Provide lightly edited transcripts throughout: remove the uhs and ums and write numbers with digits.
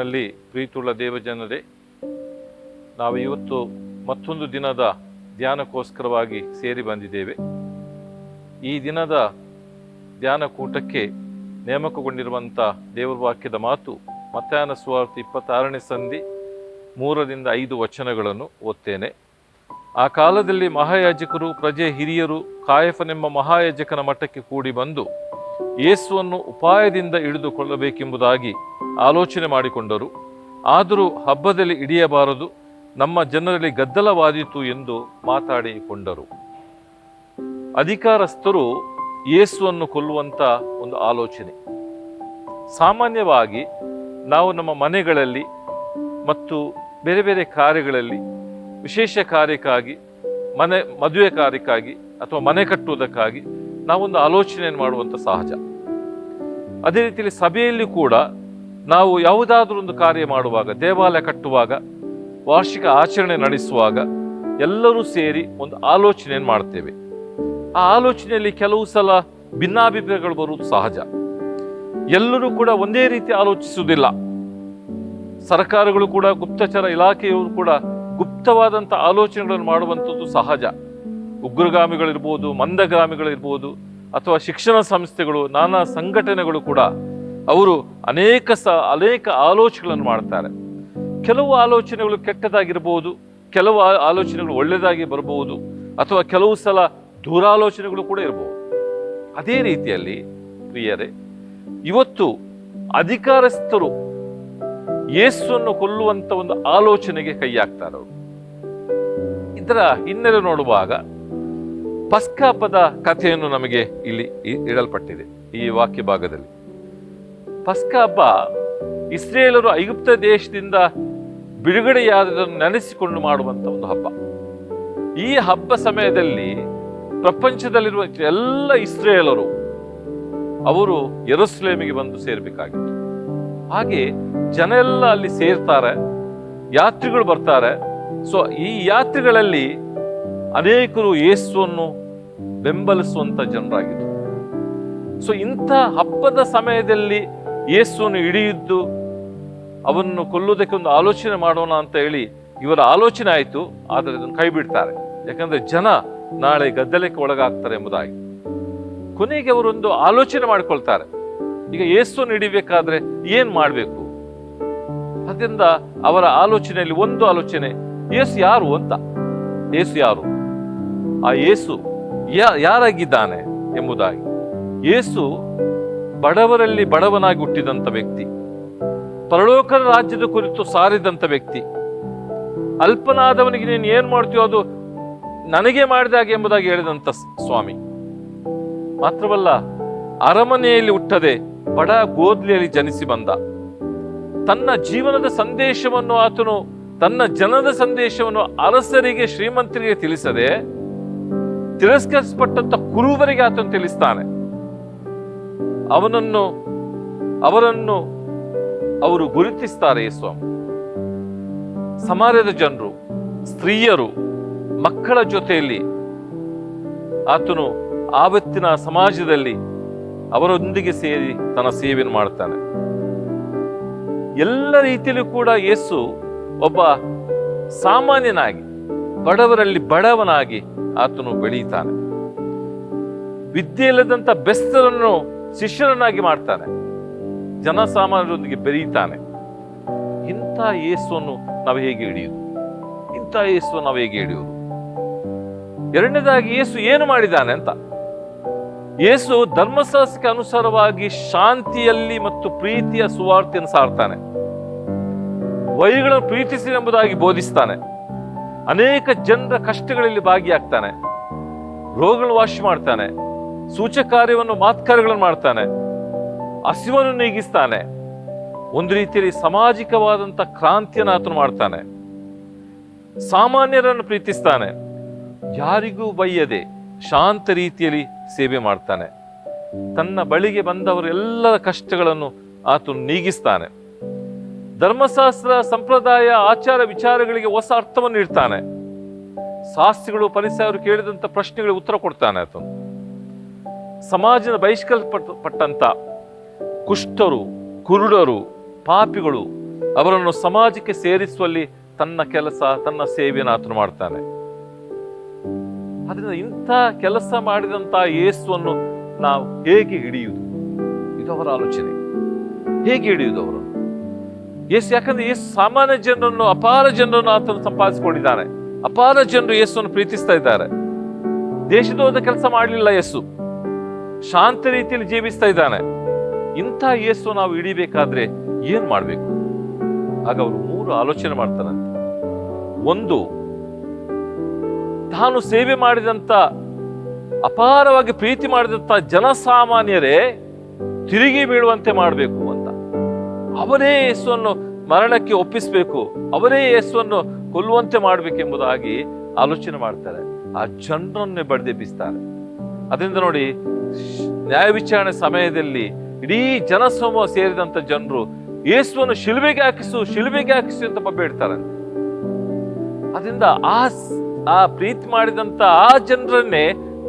ಕ್ರಿಸ್ತನಲ್ಲಿ ಪ್ರೀತಿಯುಳ್ಳ ದೇವಜನರೇ, ನಾವು ಇವತ್ತು ಮತ್ತೊಂದು ದಿನದ ಧ್ಯಾನಕ್ಕೋಸ್ಕರವಾಗಿ ಸೇರಿ ಬಂದಿದ್ದೇವೆ. ಈ ದಿನದ ಧ್ಯಾನ ಕೂಟಕ್ಕೆ ನೇಮಕಗೊಂಡಿರುವಂಥ ದೇವರ ವಾಕ್ಯದ ಮಾತು ಮತ್ತಾಯನ ಸುವಾರ್ತೆ 26ನೇ ಸಂಧಿ 3-5 ವಚನಗಳನ್ನು ಓದ್ತೇನೆ. ಆ ಕಾಲದಲ್ಲಿ ಮಹಾಯಾಜಕರು, ಪ್ರಜೆ, ಹಿರಿಯರು ಕಾಯಫನೆಂಬ ಮಹಾಯಾಜಕನ ಮಠಕ್ಕೆ ಕೂಡಿ ಬಂದು ಯೇಸುವನ್ನು ಉಪಾಯದಿಂದ ಹಿಡಿದುಕೊಳ್ಳಬೇಕೆಂಬುದಾಗಿ ಆಲೋಚನೆ ಮಾಡಿಕೊಂಡರು. ಆದರೂ ಹಬ್ಬದಲ್ಲಿ ಹಿಡಿಯಬಾರದು, ನಮ್ಮ ಜನರಲ್ಲಿ ಗದ್ದಲವಾದೀತು ಎಂದು ಮಾತಾಡಿಕೊಂಡರು. ಅಧಿಕಾರಸ್ಥರು ಯೇಸುವನ್ನು ಕೊಲ್ಲುವಂಥ ಒಂದು ಆಲೋಚನೆ. ಸಾಮಾನ್ಯವಾಗಿ ನಾವು ನಮ್ಮ ಮನೆಗಳಲ್ಲಿ ಮತ್ತು ಬೇರೆ ಬೇರೆ ಕಾರ್ಯಗಳಲ್ಲಿ, ವಿಶೇಷ ಕಾರ್ಯಕ್ಕಾಗಿ, ಮದುವೆ ಕಾರ್ಯಕ್ಕಾಗಿ ಅಥವಾ ಮನೆ ಕಟ್ಟುವುದಕ್ಕಾಗಿ ನಾವೊಂದು ಆಲೋಚನೆಯನ್ನು ಮಾಡುವಂಥ ಸಹಜ. ಅದೇ ರೀತಿಯಲ್ಲಿ ಸಭೆಯಲ್ಲಿ ಕೂಡ ನಾವು ಯಾವುದಾದ್ರೂ ಒಂದು ಕಾರ್ಯ ಮಾಡುವಾಗ, ದೇವಾಲಯ ಕಟ್ಟುವಾಗ, ವಾರ್ಷಿಕ ಆಚರಣೆ ನಡೆಸುವಾಗ ಎಲ್ಲರೂ ಸೇರಿ ಒಂದು ಆಲೋಚನೆಯನ್ನು ಮಾಡ್ತೇವೆ. ಆ ಆಲೋಚನೆಯಲ್ಲಿ ಕೆಲವು ಸಲ ಭಿನ್ನಾಭಿಪ್ರಾಯಗಳು ಬರುವುದು ಸಹಜ. ಎಲ್ಲರೂ ಕೂಡ ಒಂದೇ ರೀತಿ ಆಲೋಚಿಸುವುದಿಲ್ಲ. ಸರ್ಕಾರಗಳು ಕೂಡ, ಗುಪ್ತಚರ ಇಲಾಖೆಯವರು ಕೂಡ ಗುಪ್ತವಾದಂಥ ಆಲೋಚನೆಗಳನ್ನು ಮಾಡುವಂಥದ್ದು ಸಹಜ. ಉಗ್ರಗಾಮಿಗಳಿರ್ಬೋದು, ಮಂದಗಾಮಿಗಳಿರ್ಬೋದು, ಅಥವಾ ಶಿಕ್ಷಣ ಸಂಸ್ಥೆಗಳು, ನಾನಾ ಸಂಘಟನೆಗಳು ಕೂಡ ಅವರು ಅನೇಕ ಆಲೋಚನೆಗಳನ್ನು ಮಾಡ್ತಾರೆ. ಕೆಲವು ಆಲೋಚನೆಗಳು ಕೆಟ್ಟದಾಗಿರ್ಬೋದು, ಕೆಲವು ಆಲೋಚನೆಗಳು ಒಳ್ಳೆಯದಾಗಿ ಬರಬಹುದು, ಅಥವಾ ಕೆಲವು ಸಲ ದೂರಾಲೋಚನೆಗಳು ಕೂಡ ಇರಬಹುದು. ಅದೇ ರೀತಿಯಲ್ಲಿ ಪ್ರಿಯರೇ, ಇವತ್ತು ಅಧಿಕಾರಸ್ಥರು ಯೇಸುವನ್ನು ಕೊಲ್ಲುವಂತ ಒಂದು ಆಲೋಚನೆಗೆ ಕೈ ಹಾಕ್ತಾರೆ. ಅವರು ಇದರ ಹಿನ್ನೆಲೆ ನೋಡುವಾಗ ಪಸ್ಕ ಹಬ್ಬದ ಕಥೆಯನ್ನು ನಮಗೆ ಇಲ್ಲಿ ಇಡಲ್ಪಟ್ಟಿದೆ ಈ ವಾಕ್ಯ ಭಾಗದಲ್ಲಿ. ಪಸ್ಕ ಹಬ್ಬ ಇಸ್ರೇಲರು ಐಗುಪ್ತ ದೇಶದಿಂದ ಬಿಡುಗಡೆಯಾದದನ್ನು ನೆನೆಸಿಕೊಂಡು ಮಾಡುವಂತ ಒಂದು ಹಬ್ಬ. ಈ ಹಬ್ಬ ಸಮಯದಲ್ಲಿ ಪ್ರಪಂಚದಲ್ಲಿರುವ ಎಲ್ಲ ಇಸ್ರೇಲರು ಅವರು ಯೆರೂಸಲೇಮಿಗೆ ಬಂದು ಸೇರ್ಬೇಕಾಗಿತ್ತು. ಹಾಗೆ ಜನ ಎಲ್ಲ ಅಲ್ಲಿ ಸೇರ್ತಾರೆ, ಯಾತ್ರಿಗಳು ಬರ್ತಾರೆ. ಸೊ ಈ ಯಾತ್ರಿಗಳಲ್ಲಿ ಅನೇಕರು ಯೇಸುವನ್ನು ಬೆಂಬಲಿಸುವಂತ ಜನರಾಗಿದ್ರು. ಸೊ ಇಂಥ ಹಬ್ಬದ ಸಮಯದಲ್ಲಿ ಯೇಸುವನ್ನು ಹಿಡಿಯಿದ್ದು ಅವನ್ನು ಕೊಲ್ಲುವುದಕ್ಕೆ ಒಂದು ಆಲೋಚನೆ ಮಾಡೋಣ ಅಂತ ಹೇಳಿ ಇವರ ಆಲೋಚನೆ ಆಯಿತು. ಆದರೆ ಅದನ್ನು ಕೈ ಬಿಡ್ತಾರೆ, ಯಾಕಂದ್ರೆ ಜನ ನಾಳೆ ಗದ್ದಲಕ್ಕೆ ಒಳಗಾಗ್ತಾರೆ ಎಂಬುದಾಗಿ. ಕೊನೆಗೆ ಅವರೊಂದು ಆಲೋಚನೆ ಮಾಡಿಕೊಳ್ತಾರೆ, ಈಗ ಯೇಸುವನ್ನು ಹಿಡಿಬೇಕಾದ್ರೆ ಏನ್ ಮಾಡಬೇಕು. ಅದರಿಂದ ಅವರ ಆಲೋಚನೆಯಲ್ಲಿ ಒಂದು ಆಲೋಚನೆ, ಯೇಸು ಯಾರು ಅಂತ. ಯೇಸು ಯಾರು, ಆ ಯೇಸು ಯಾರಾಗಿದ್ದಾನೆ ಎಂಬುದಾಗಿ. ಯೇಸು ಬಡವರಲ್ಲಿ ಬಡವನಾಗಿ ಹುಟ್ಟಿದಂಥ ವ್ಯಕ್ತಿ, ಪರಲೋಕದ ರಾಜ್ಯದ ಕುರಿತು ಸಾರಿದಂಥ ವ್ಯಕ್ತಿ. ಅಲ್ಪನಾದವನಿಗೆ ನೀನು ಏನ್ ಮಾಡ್ತೀಯೋ ಅದು ನನಗೆ ಮಾಡಿದಾಗ ಎಂಬುದಾಗಿ ಹೇಳಿದಂಥ ಸ್ವಾಮಿ. ಮಾತ್ರವಲ್ಲ, ಅರಮನೆಯಲ್ಲಿ ಹುಟ್ಟದೆ ಬಡ ಗೋದ್ಲಿಯಲ್ಲಿ ಜನಿಸಿ ಬಂದ. ತನ್ನ ಜೀವನದ ಸಂದೇಶವನ್ನು ಆತನು, ತನ್ನ ಜನದ ಸಂದೇಶವನ್ನು ಅರಸರಿಗೆ, ಶ್ರೀಮಂತರಿಗೆ ತಿಳಿಸದೆ ತಿರಸ್ಕರಿಸಲ್ಪಟ್ಟಂತ ಕುರುಬರಿಗೆ ಆತನು ತಿಳಿಸ್ತಾನೆ. ಅವರನ್ನು ಅವರು ಗುರುತಿಸ್ತಾರೆ ಯೇಸು. ಸಮಾರ್ಯದ ಜನರು, ಸ್ತ್ರೀಯರು, ಮಕ್ಕಳ ಜೊತೆಯಲ್ಲಿ ಆತನು ಆವತ್ತಿನ ಸಮಾಜದಲ್ಲಿ ಅವರೊಂದಿಗೆ ಸೇರಿ ತನ್ನ ಸೇವೆಯನ್ನು ಮಾಡ್ತಾನೆ. ಎಲ್ಲ ರೀತಿಯಲ್ಲೂ ಕೂಡ ಯೇಸು ಒಬ್ಬ ಸಾಮಾನ್ಯನಾಗಿ, ಬಡವರಲ್ಲಿ ಬಡವನಾಗಿ ಆತನು ಬೆಳೀತಾನೆ. ವಿದ್ಯೆ ಇಲ್ಲದಂತ ಬೆಸ್ತರನ್ನು ಶಿಷ್ಯರನ್ನಾಗಿ ಮಾಡ್ತಾನೆ, ಜನಸಾಮಾನ್ಯರೊಂದಿಗೆ ಬೆರೀತಾನೆ. ಇಂಥ ಯೇಸುವನ್ನು ನಾವು ಹೇಗೆ ಹಿಡಿಯುವುದು? ಇಂಥ ಯೇಸುವನ್ನು ನಾವು ಹೇಗೆ ಹಿಡಿಯುವುದು? ಎರಡನೇದಾಗಿ ಯೇಸು ಏನು ಮಾಡಿದ್ದಾನೆ ಅಂತ. ಯೇಸು ಧರ್ಮಶಾಸ್ತ್ರಕ್ಕೆ ಅನುಸಾರವಾಗಿ ಶಾಂತಿಯಲ್ಲಿ ಮತ್ತು ಪ್ರೀತಿಯ ಸುವಾರ್ತೆಯನ್ನು ಸಾರ್ತಾನೆ. ವೈರಿಗಳನ್ನು ಪ್ರೀತಿಸಿ ಎಂಬುದಾಗಿ ಬೋಧಿಸ್ತಾನೆ. ಅನೇಕ ಜನರ ಕಷ್ಟಗಳಲ್ಲಿ ಭಾಗಿಯಾಗ್ತಾನೆ. ರೋಗಗಳನ್ನು ವಾಸಿ ಮಾಡ್ತಾನೆ. ಸೂಚಕಾರ್ಯವನ್ನು, ಮಾತ್ಕಾರ್ಯಗಳನ್ನು ಮಾಡ್ತಾನೆ. ಹಸಿವನ್ನು ನೀಗಿಸ್ತಾನೆ. ಒಂದು ರೀತಿಯಲ್ಲಿ ಸಾಮಾಜಿಕವಾದಂಥ ಕ್ರಾಂತಿಯನ್ನು ಆತನು ಮಾಡ್ತಾನೆ. ಸಾಮಾನ್ಯರನ್ನು ಪ್ರೀತಿಸ್ತಾನೆ. ಯಾರಿಗೂ ಬೈಯದೆ ಶಾಂತ ರೀತಿಯಲ್ಲಿ ಸೇವೆ ಮಾಡ್ತಾನೆ. ತನ್ನ ಬಳಿಗೆ ಬಂದವರೆಲ್ಲರ ಕಷ್ಟಗಳನ್ನು ಆತನು ನೀಗಿಸ್ತಾನೆ. ಧರ್ಮಶಾಸ್ತ್ರ, ಸಂಪ್ರದಾಯ, ಆಚಾರ ವಿಚಾರಗಳಿಗೆ ಹೊಸ ಅರ್ಥವನ್ನು ನೀಡ್ತಾನೆ. ಶಾಸ್ತ್ರಿಗಳು, ಫರಿಸಾಯರು ಕೇಳಿದಂತ ಪ್ರಶ್ನೆಗಳಿಗೆ ಉತ್ತರ ಕೊಡ್ತಾನೆ ಆತನು. ಸಮಾಜದ ಬಹಿಷ್ಕರಿಸಲ್ಪಟ್ಟಂತ ಕುಷ್ಠರು, ಕುರುಡರು, ಪಾಪಿಗಳು ಅವರನ್ನು ಸಮಾಜಕ್ಕೆ ಸೇರಿಸುವಲ್ಲಿ ತನ್ನ ಕೆಲಸ, ತನ್ನ ಸೇವೆಯನ್ನು ಆತನು ಮಾಡ್ತಾನೆ. ಅದರಿಂದ ಇಂಥ ಕೆಲಸ ಮಾಡಿದಂಥ ಯೇಸುವನ್ನು ನಾವು ಹೇಗೆ ಹಿಡಿಯುವುದು? ಇದು ಅವರ ಆಲೋಚನೆ. ಹೇಗೆ ಹಿಡಿಯುವುದು ಅವರನ್ನು? ಯೇಸು, ಯಾಕಂದ್ರೆ ಯೇಸು ಸಾಮಾನ್ಯ ಜನರನ್ನು, ಅಪಾರ ಜನರನ್ನು ಆತನು ಸಂಪಾದಿಸಿಕೊಂಡಿದ್ದಾನೆ. ಅಪಾರ ಜನರು ಯೇಸುವನ್ನು ಪ್ರೀತಿಸ್ತಾ ಇದ್ದಾರೆ. ದೇಶದೋದ ಕೆಲಸ ಮಾಡಲಿಲ್ಲ ಯೇಸು, ಶಾಂತ ರೀತಿಯಲ್ಲಿ ಜೀವಿಸ್ತಾ ಇದ್ದಾನೆ. ಇಂಥ ಯೇಸು ನಾವು ಹಿಡಿಬೇಕಾದ್ರೆ ಏನ್ ಮಾಡ್ಬೇಕು? ಆಗ ಅವರು 3 ಆಲೋಚನೆ ಮಾಡ್ತಾರಂತೆ. ಒಂದು, ತಾನು ಸೇವೆ ಮಾಡಿದಂತ, ಅಪಾರವಾಗಿ ಪ್ರೀತಿ ಮಾಡಿದಂತ ಜನಸಾಮಾನ್ಯರೇ ತಿರುಗಿ ಬೀಳುವಂತೆ ಮಾಡಬೇಕು ಅಂತ. ಅವರೇ ಯೇಸುವನ್ನು ಮರಣಕ್ಕೆ ಒಪ್ಪಿಸಬೇಕು, ಅವರೇ ಯೇಸುವನ್ನು ಕೊಲ್ಲುವಂತೆ ಮಾಡಬೇಕೆಂಬುದಾಗಿ ಆಲೋಚನೆ ಮಾಡ್ತಾರೆ. ಆ ಜನರನ್ನೇ ಬಡಿದೆಬ್ಬಿಸ್ತಾರೆ. ಅದರಿಂದ ನೋಡಿ, ನ್ಯಾಯ ವಿಚಾರಣೆ ಸಮಯದಲ್ಲಿ ಇಡೀ ಜನಸಮೂಹ ಸೇರಿದಂತ ಜನರು ಯೇಸುವನ್ನು ಶಿಲುಬೆಗೆ ಹಾಕಿಸು ಅಂತ ಬೇಡ್ತಾರೆ. ಅದರಿಂದ ಆ ಪ್ರೀತಿ ಮಾಡಿದಂತ ಆ ಜನರನ್ನೇ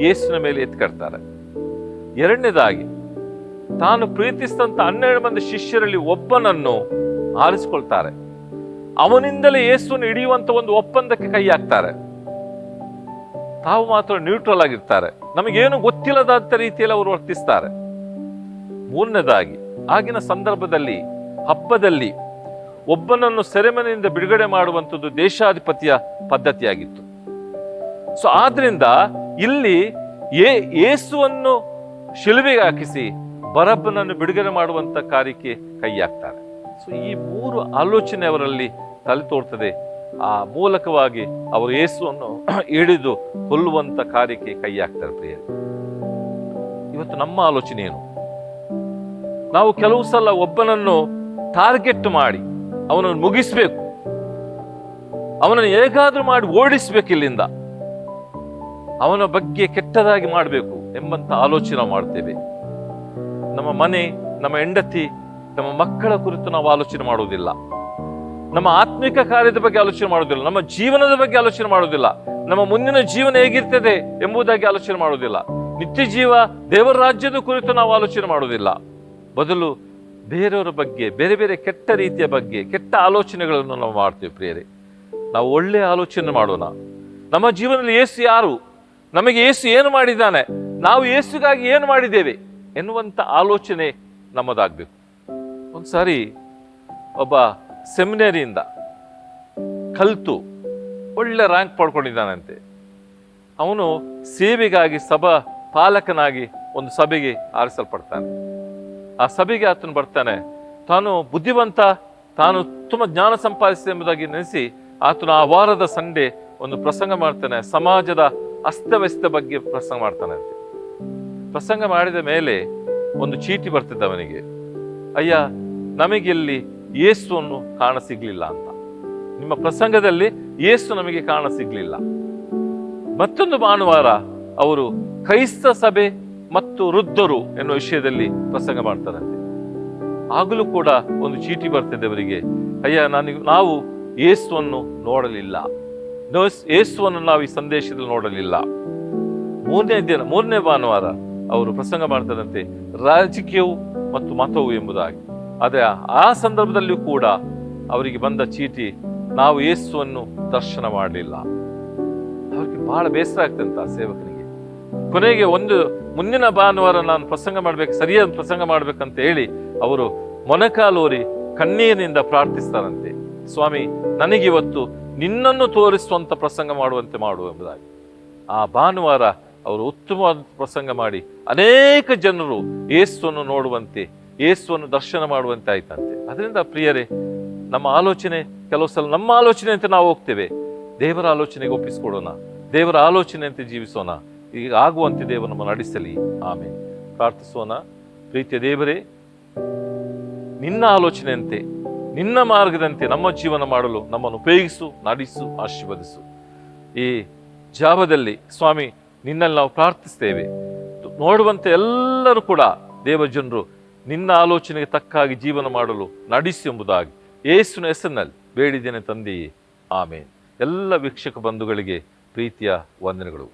ಯೇಸುವಿನ ಮೇಲೆ ಎತ್ಕಡ್ತಾರೆ. ಎರಡನೇದಾಗಿ, ತಾನು ಪ್ರೀತಿಸಿದಂತ 12 ಮಂದಿ ಶಿಷ್ಯರಲ್ಲಿ ಒಬ್ಬನನ್ನು ಆರಿಸಿಕೊಳ್ತಾರೆ. ಅವನಿಂದಲೇ ಯೇಸುವನ್ನು ಹಿಡಿಯುವಂತ ಒಂದು ಒಪ್ಪಂದಕ್ಕೆ ಕೈ ಹಾಕ್ತಾರೆ. ತಾವು ಮಾತ್ರ ನ್ಯೂಟ್ರಲ್ ಆಗಿರ್ತಾರೆ, ನಮಗೇನು ಗೊತ್ತಿಲ್ಲದಂತ ರೀತಿಯಲ್ಲಿ ಅವರು ವರ್ತಿಸ್ತಾರೆ. ಮೂರನೇದಾಗಿ, ಆಗಿನ ಸಂದರ್ಭದಲ್ಲಿ ಹಬ್ಬದಲ್ಲಿ ಒಬ್ಬನನ್ನು ಸೆರೆಮನೆಯಿಂದ ಬಿಡುಗಡೆ ಮಾಡುವಂಥದ್ದು ದೇಶಾಧಿಪತಿಯ ಪದ್ಧತಿಯಾಗಿತ್ತು. ಸೊ ಆದ್ರಿಂದ ಇಲ್ಲಿ ಯೇಸುವನ್ನು ಶಿಲುಬೆಗೆ ಹಾಕಿಸಿ ಬರಬ್ಬನನ್ನು ಬಿಡುಗಡೆ ಮಾಡುವಂತ ಕಾರ್ಯಕ್ಕೆ ಕೈ ಹಾಕ್ತಾರೆ. ಸೊ ಈ 3 ಆಲೋಚನೆ ಅವರಲ್ಲಿ ತಲೆ ತೋರ್ತದೆ. ಆ ಮೂಲಕವಾಗಿ ಅವರು ಯೇಸುವನ್ನು ಹಿಡಿದು ಕೊಲ್ಲುವಂತ ಕಾರ್ಯಕ್ಕೆ ಕೈ ಹಾಕ್ತಾರೆ. ಪ್ರಿಯರೇ, ಇವತ್ತು ನಮ್ಮ ಆಲೋಚನೆ ಏನು? ನಾವು ಕೆಲವು ಸಲ ಒಬ್ಬನನ್ನು ಟಾರ್ಗೆಟ್ ಮಾಡಿ ಅವನನ್ನು ಮುಗಿಸ್ಬೇಕು, ಅವನನ್ನು ಹೇಗಾದ್ರೂ ಮಾಡಿ ಓಡಿಸ್ಬೇಕು, ಇಲ್ಲಿಂದ ಅವನ ಬಗ್ಗೆ ಕೆಟ್ಟದಾಗಿ ಮಾಡಬೇಕು ಎಂಬಂತ ಆಲೋಚನೆ ಮಾಡ್ತೇವೆ. ನಮ್ಮ ಮನೆ, ನಮ್ಮ ಹೆಂಡತಿ, ನಮ್ಮ ಮಕ್ಕಳ ಕುರಿತು ನಾವು ಆಲೋಚನೆ ಮಾಡುವುದಿಲ್ಲ. ನಮ್ಮ ಆತ್ಮಿಕ ಕಾರ್ಯದ ಬಗ್ಗೆ ಆಲೋಚನೆ ಮಾಡುವುದಿಲ್ಲ. ನಮ್ಮ ಜೀವನದ ಬಗ್ಗೆ ಆಲೋಚನೆ ಮಾಡುವುದಿಲ್ಲ. ನಮ್ಮ ಮುಂದಿನ ಜೀವನ ಹೇಗಿರ್ತದೆ ಎಂಬುದಾಗಿ ಆಲೋಚನೆ ಮಾಡುವುದಿಲ್ಲ. ನಿತ್ಯ ಜೀವ, ದೇವರ ರಾಜ್ಯದ ಕುರಿತು ನಾವು ಆಲೋಚನೆ ಮಾಡುವುದಿಲ್ಲ. ಬದಲು ಬೇರೆಯವರ ಬಗ್ಗೆ, ಬೇರೆ ಬೇರೆ ಕೆಟ್ಟ ರೀತಿಯ ಬಗ್ಗೆ, ಕೆಟ್ಟ ಆಲೋಚನೆಗಳನ್ನು ನಾವು ಮಾಡ್ತೇವೆ. ಪ್ರಿಯರೇ, ನಾವು ಒಳ್ಳೆಯ ಆಲೋಚನೆ ಮಾಡೋಣ. ನಮ್ಮ ಜೀವನದಲ್ಲಿ ಯೇಸು ಯಾರು, ನಮಗೆ ಯೇಸು ಏನು ಮಾಡಿದ್ದಾನೆ, ನಾವು ಯೇಸುಗಾಗಿ ಏನು ಮಾಡಿದ್ದೇವೆ ಎನ್ನುವಂತ ಆಲೋಚನೆ ನಮ್ಮದಾಗಬೇಕು. ಒಂದ್ಸಾರಿ ಒಬ್ಬ ಸೆಮಿನರಿಯಿಂದ ಕಲಿತು ಒಳ್ಳೆ ರ್ಯಾಂಕ್ ಪಡ್ಕೊಂಡಿದ್ದಾನಂತೆ. ಅವನು ಸೇವೆಗಾಗಿ ಸಭಾ ಪಾಲಕನಾಗಿ ಒಂದು ಸಭೆಗೆ ಆರಿಸಲ್ಪಡ್ತಾನೆ. ಆ ಸಭೆಗೆ ಆತನು ಬರ್ತಾನೆ. ತಾನು ಬುದ್ಧಿವಂತ, ತಾನು ತುಂಬ ಜ್ಞಾನ ಸಂಪಾದಿಸಿದೆ ಎಂಬುದಾಗಿ ನೆನೆಸಿ ಆತನು ಆ ವಾರದ ಸಂಡೆ ಒಂದು ಪ್ರಸಂಗ ಮಾಡ್ತಾನೆ. ಸಮಾಜದ ಅಸ್ತವ್ಯಸ್ತ ಬಗ್ಗೆ ಪ್ರಸಂಗ ಮಾಡ್ತಾನೆ ಅಂತೆ. ಪ್ರಸಂಗ ಮಾಡಿದ ಮೇಲೆ ಒಂದು ಚೀಟಿ ಬರ್ತಿದ್ದ ಅವನಿಗೆ, ಅಯ್ಯ, ನಮಗೆಲ್ಲಿ ಯೇಸುವನ್ನು ಕಾಣ ಸಿಗ್ಲಿಲ್ಲ ಅಂತ. ನಿಮ್ಮ ಪ್ರಸಂಗದಲ್ಲಿ ಯೇಸು ನಮಗೆ ಕಾಣ ಸಿಗ್ಲಿಲ್ಲ. ಮತ್ತೊಂದು ಭಾನುವಾರ ಅವರು ಕ್ರೈಸ್ತ ಸಭೆ ಮತ್ತು ವೃದ್ಧರು ಎನ್ನುವ ವಿಷಯದಲ್ಲಿ ಪ್ರಸಂಗ ಮಾಡ್ತಾರಂತೆ. ಆಗಲೂ ಕೂಡ ಒಂದು ಚೀಟಿ ಬರ್ತಿದೆ ಅವರಿಗೆ, ಅಯ್ಯ, ನಾವು ಯೇಸುವನ್ನು ನೋಡಲಿಲ್ಲ, ಯೇಸುವನ್ನು ನಾವು ಈ ಸಂದೇಶದಲ್ಲಿ ನೋಡಲಿಲ್ಲ. ಮೂರನೇ ಭಾನುವಾರ ಅವರು ಪ್ರಸಂಗ ಮಾಡ್ತಾರಂತೆ, ರಾಜಕೀಯವು ಮತ್ತು ಮತವು ಎಂಬುದಾಗಿ. ಆದರೆ ಆ ಸಂದರ್ಭದಲ್ಲಿಯೂ ಕೂಡ ಅವರಿಗೆ ಬಂದ ಚೀಟಿ, ನಾವು ಯೇಸುವನ್ನು ದರ್ಶನ ಮಾಡಲಿಲ್ಲ. ಅವ್ರಿಗೆ ಬಹಳ ಬೇಸರ ಆಗ್ತಂತ ಆ ಸೇವಕನಿಗೆ. ಕೊನೆಗೆ ಮುಂದಿನ ಭಾನುವಾರ ನಾನು ಪ್ರಸಂಗ ಮಾಡ್ಬೇಕು, ಸರಿಯಾದ ಪ್ರಸಂಗ ಮಾಡ್ಬೇಕಂತ ಹೇಳಿ ಅವರು ಮೊಣಕಾಲೂರಿ ಕಣ್ಣೀರಿನಿಂದ ಪ್ರಾರ್ಥಿಸ್ತಾರಂತೆ, ಸ್ವಾಮಿ, ನನಗಿವತ್ತು ನಿನ್ನನ್ನು ತೋರಿಸುವಂತ ಪ್ರಸಂಗ ಮಾಡುವಂತೆ ಮಾಡು ಎಂಬುದಾಗಿ. ಆ ಭಾನುವಾರ ಅವರು ಉತ್ತಮವಾದ ಪ್ರಸಂಗ ಮಾಡಿ ಅನೇಕ ಜನರು ಯೇಸುವನ್ನು ನೋಡುವಂತೆ, ಯೇಸುವನ್ನು ದರ್ಶನ ಮಾಡುವಂತೆ ಆಯ್ತಂತೆ. ಅದರಿಂದ ಪ್ರಿಯರೇ, ನಮ್ಮ ಆಲೋಚನೆ ಕೆಲವು ಸಲ ನಮ್ಮ ಆಲೋಚನೆ ಅಂತ ನಾವು ಹೋಗ್ತೇವೆ. ದೇವರ ಆಲೋಚನೆಗೆ ಒಪ್ಪಿಸಿಕೊಡೋಣ, ದೇವರ ಆಲೋಚನೆಯಂತೆ ಜೀವಿಸೋಣ. ಈಗ ಆಗುವಂತೆ ದೇವರು ನಮ್ಮ ನಡೆಸಲಿ. ಆಮೇಲೆ ಪ್ರಾರ್ಥಿಸೋಣ. ಪ್ರೀತಿಯ ದೇವರೇ, ನಿನ್ನ ಆಲೋಚನೆಯಂತೆ, ನಿನ್ನ ಮಾರ್ಗದಂತೆ ನಮ್ಮ ಜೀವನ ಮಾಡಲು ನಮ್ಮನ್ನು ಉಪಯೋಗಿಸು, ನಡೆಸು, ಆಶೀರ್ವದಿಸು. ಈ ಜಾವದಲ್ಲಿ ಸ್ವಾಮಿ, ನಿನ್ನಲ್ಲಿ ನಾವು ಪ್ರಾರ್ಥಿಸ್ತೇವೆ. ನೋಡುವಂತೆ ಎಲ್ಲರೂ ಕೂಡ ದೇವಜನರು ನಿನ್ನ ಆಲೋಚನೆಗೆ ತಕ್ಕಾಗಿ ಜೀವನ ಮಾಡಲು ನಡೆಸು ಎಂಬುದಾಗಿ ಯೇಸುವಿನ ಹೆಸರಿನಲ್ಲಿ ಬೇಡಿದ್ದೇನೆ ತಂದೆಯೇ, ಆಮೇನ್. ಎಲ್ಲ ವೀಕ್ಷಕ ಬಂಧುಗಳಿಗೆ ಪ್ರೀತಿಯ ವಂದನೆಗಳು.